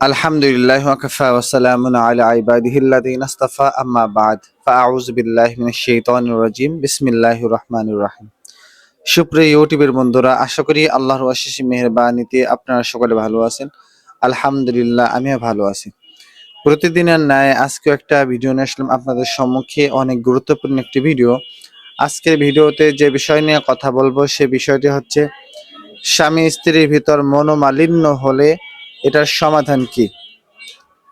আলহামদুলিল্লাহ ওয়াকাফা ওয়া সালামুন আলা ইবাদিহিল্লাযিনা ইসতাফা আম্মা বা'দ ফাআউযু বিল্লাহি মিনাশ শাইতানির রাজীম বিসমিল্লাহির রহমানির রহিম। সুপ্রিয় ইউটিউবের বন্ধুরা, আশা করি আল্লাহর অশেষ মেহেরবানিতে আপনারা সকলে ভালো আছেন। আলহামদুলিল্লাহ, আমিও ভালো আছি। প্রতিদিনের ন্যায় আজকেও একটা ভিডিও নিয়ে আসলাম আপনাদের সম্মুখে, অনেক গুরুত্বপূর্ণ একটি ভিডিও। আজকের ভিডিওতে যে বিষয় নিয়ে কথা বলবো সে বিষয়টি হচ্ছে স্বামী স্ত্রীর ভিতর মনোমালিন্য হলে এটার সমাধান কি।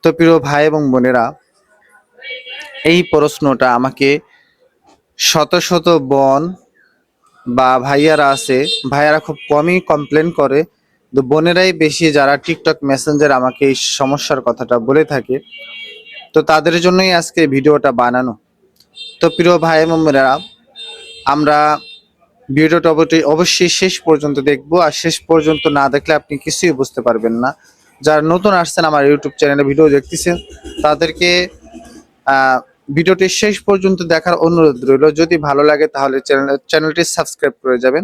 তো প্রিয় ভাই এবং বোনেরা, এই প্রশ্নটা আমাকে শত শত বোন বা ভাইয়ারা আছে, ভাইয়ারা খুব কমই কমপ্লেন করে, তো বোনেরাই বেশি যারা টিকটক মেসেঞ্জার আমাকে এই সমস্যার কথাটা বলে থাকে। তো তাদের জন্যই আজকে ভিডিওটা বানানো। তো প্রিয় ভাই এবং বোনেরা, আমরা ভিডিওটা অবশ্যই শেষ পর্যন্ত দেখবো, আর শেষ পর্যন্ত না দেখলে আপনি কিছুই বুঝতে পারবেন না। যারা নতুন আসছেন আমার ইউটিউব চ্যানেলে ভিডিও দেখতেছেন, তাদেরকে ভিডিওটি শেষ পর্যন্ত দেখার অনুরোধ রইল। যদি ভালো লাগে তাহলে চ্যানেলটি সাবস্ক্রাইব করে যাবেন।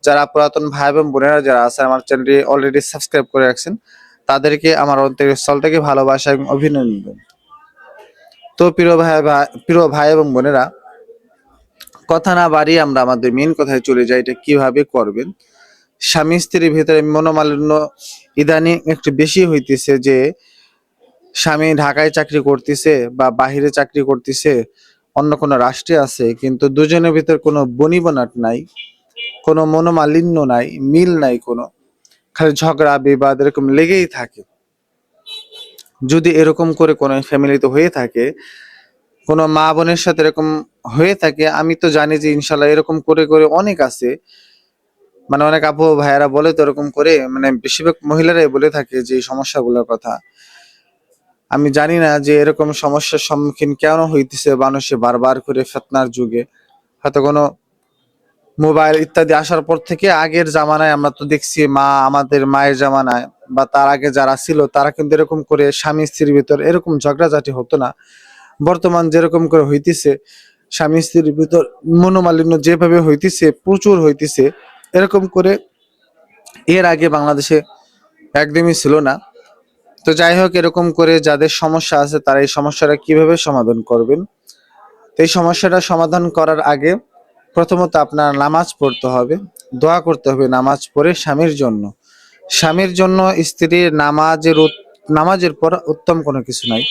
যারা পুরাতন ভাই এবং বোনেরা যারা আছে আমার চ্যানেলটি অলরেডি সাবস্ক্রাইব করে রাখছেন, তাদেরকে আমার অন্তরের স্থল থেকে ভালোবাসা এবং অভিনন্দন। তো প্রিয় ভাই এবং বোনেরা, কথা না বাড়িয়ে আমরা আমাদের মেন কথায় চলে যাই। এটা কিভাবে করবেন। স্বামী স্ত্রীর ভিতরে মনোমালিন্য ইদানিং একটু বেশি হইতেছে, যে স্বামী ঢাকায় চাকরি করতেছে বা বাহিরে চাকরি করতেছে, অন্য কোনো রাষ্ট্রে আছে, কিন্তু দুজনের ভিতর কোনো বনিবনাট নাই, কোনো মনোমালিন্য নাই, মিল নাই, কোনো খালি ঝগড়া বিবাদ এরকম লেগেই থাকে। যদি এরকম করে কোনো ফ্যামিলিতে হয়ে থাকে, কোনো মা বোনের সাথে এরকম হয়ে থাকে, আমি তো জানি যে ইনশাল্লাহ এরকম করে করে অনেক আছে, মানে অনেক আপু ভাইয়ারা বলে তো এরকম করে, মানে বেশিরভাগ মহিলারাই বলে থাকে যে এই সমস্যাগুলোর কথা। আমি জানি না যে এরকম সমস্যার সম্মুখীন কেন হইতেছে মানুষে বারবার করে ফিতনার যুগে। হয়তো কোনো মোবাইল ইত্যাদি আসার পর থেকে, আগের জামানায় আমরা তো দেখছি, আমাদের মায়ের জামানায় বা তার আগে যারা ছিল তারা কিন্তু এরকম করে স্বামী স্ত্রীর ভিতর এরকম ঝগড়াঝাটি হতো না। বর্তমান যেরকম করে হইতেছে, স্বামী স্ত্রীর ভিতর মনোমালিন্য যেভাবে হইতেছে, প্রচুর হইতেছে, এরকম করে এর আগে বাংলাদেশে একদমই ছিল না। তো যাই হোক, এরকম করে যাদের সমস্যা আছে তারা এই সমস্যাটা কিভাবে সমাধান করবেন। তো এই সমস্যাটা সমাধান করার আগে প্রথমত আপনার নামাজ পড়তে হবে, দোয়া করতে হবে নামাজ পড়ে স্বামীর জন্য। স্বামীর জন্য স্ত্রীর নামাজের পর উত্তম কোনো কিছু নাই।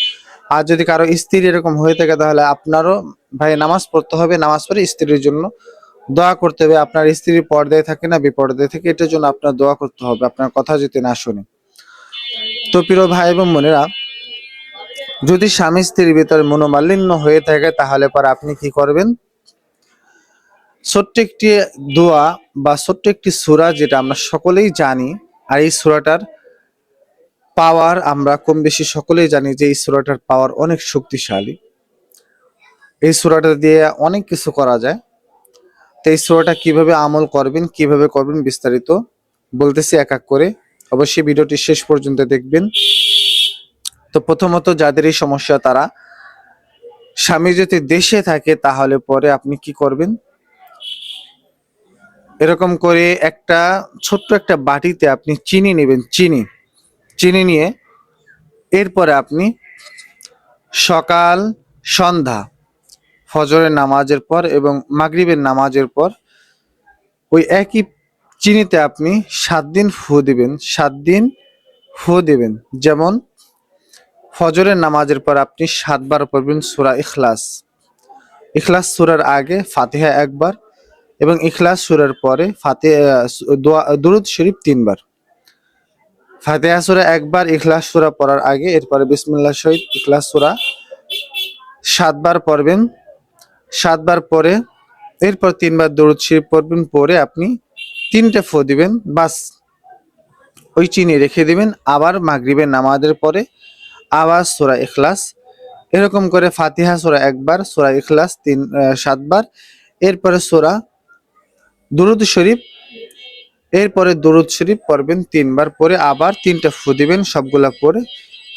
আর যদি কারো স্ত্রী এরকম হয়ে থাকে, তাহলে আপনারও ভাই নামাজ পড়তে হবে, নামাজ পড়ে স্ত্রীর জন্য দোয়া করতে হবে। আপনার স্ত্রী পর্দায় থাকে না বিপর্দায় থাকে, এটার জন্য আপনার দোয়া করতে হবে, আপনার কথা যদি না শুনে। তো প্রিয় ভাই এবং বোনেরা, যদি স্বামী স্ত্রীর ভিতরে মনোমালিন্য হয়ে থাকে, তাহলে পর আপনি কি করবেন। ছোট্ট একটি দোয়া বা ছোট্ট একটি সূরা, যেটা আমরা সকলেই জানি, আর এই সূরাটার পাওয়ার আমরা কম বেশি সকলেই জানি যে এই সূরাটার পাওয়ার অনেক শক্তিশালী। এই সূরাটা দিয়ে অনেক কিছু করা যায়। তো এই সূরাটা কিভাবে আমল করবেন, কিভাবে করবেন বিস্তারিত বলতেছি এক এক করে, অবশ্যই ভিডিওটি শেষ পর্যন্ত দেখবেন। তো প্রথমত যাদের এই সমস্যা, তারা স্বামী যদি দেশে থাকে, তাহলে পরে আপনি কি করবেন। এরকম করে ছোট্ট একটা বাটিতে আপনি চিনি নেবেন, চিনি নিয়ে এরপরে আপনি সকাল সন্ধ্যা ফজরের নামাজের পর এবং মাগরিবের নামাজের পর ওই একই চিনিতে আপনি 7 দিন ফু দিবেন, 7 দিন ফু দিবেন। যেমন ফজরের নামাজের পর আপনি 7 বার পড়বেন সূরা ইখলাস। ইখলাস সূরার আগে ফাতিহা একবার, এবং ইখলাস সূরার পরে দুরূদ শরীফ 3 বার। ফাতিহা সূরা একবার, ইখলাস সূরা পড়ার আগে, এরপরে বিসমিল্লাহ সহিত ইখলাস সূরা 7 বার পড়বেন। 7 বার পরে এরপর 3 বার দুরূদ শরীফ পড়বেন, পরে আপনি 3টে ফু দিবেন, বাস। ওই চিনি রেখে দিবেন। আবার মাগরিবের নামাজের পরে আবার সূরা ইখলাস, এরকম করে ফাতিহা সূরা একবার, সূরা ইখলাস 7 বার, এরপরে দুরূদ শরীফ, এরপরে দুরূদ শরীফ পড়বেন 3 বার, পরে আবার 3টে ফু দিবেন সবগুলা পরে।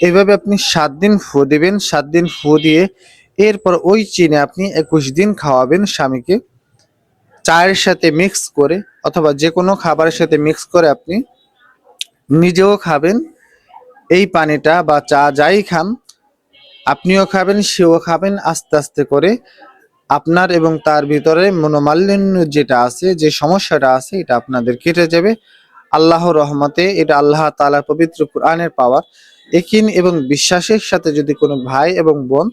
এভাবে আপনি 7 দিন ফু দিবেন। 7 দিন ফু দিয়ে এরপর ওই চিনি আপনি 21 দিন খাওয়াবেন স্বামীকে, চায়ের সাথে মিক্স করে অথবা যে কোনো খাবারের সাথে মিক্স করে আপনি নিজেও খাবেন এই পানিটা বা চা যাই খান, আপনিও খাবেন, সেও খাবেন, আস্তে আস্তে করে আপনার এবং তার ভিতরে মনোমালিন্য যেটা আছে, যে সমস্যাটা আছে, এটা আপনাদের কেটে যাবে আল্লাহর রহমতে। এটা আল্লাহ তাআলার পবিত্র কোরআনের পাওয়ার। ইকিন এবং বিশ্বাসের সাথে যদি কোনো ভাই এবং বোন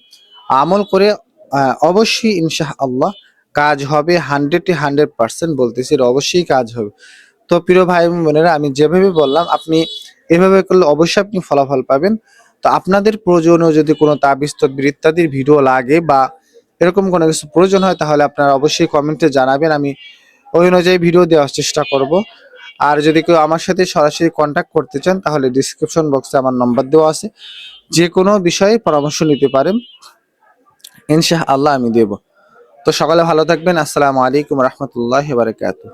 আমল করে, অবশ্যই ইনশাআল্লাহ কাজ হবে। 100% বলতেছি, এটা অবশ্যই কাজ হবে। তো প্রিয় ভাই এবং বোনেরা, আমি যেভাবে বললাম আপনি এভাবে করলে অবশ্যই আপনি ফলাফল পাবেন। তো আপনাদের প্রয়োজনীয় যদি কোনো তাবিজ তদবির ইত্যাদির ভিডিও লাগে বা এরকম কোনো কিছু প্রয়োজন হয়, তাহলে আপনারা অবশ্যই কমেন্টে জানাবেন, আমি ওই অনুযায়ী ভিডিও দেওয়ার চেষ্টা করব। আর যদি কেউ আমার সাথে সরাসরি কন্ট্যাক্ট করতে চান, তাহলে ডিসক্রিপশন বক্সে আমার নাম্বার দেওয়া আছে, যে কোনো বিষয়ে পরামর্শ নিতে পারেন, ইনশাআল্লাহ আমি দেব। তো সকালে ভালো থাকবেন। আসসালামু আলাইকুম রহমতুল্লাহ বারকাতুহ।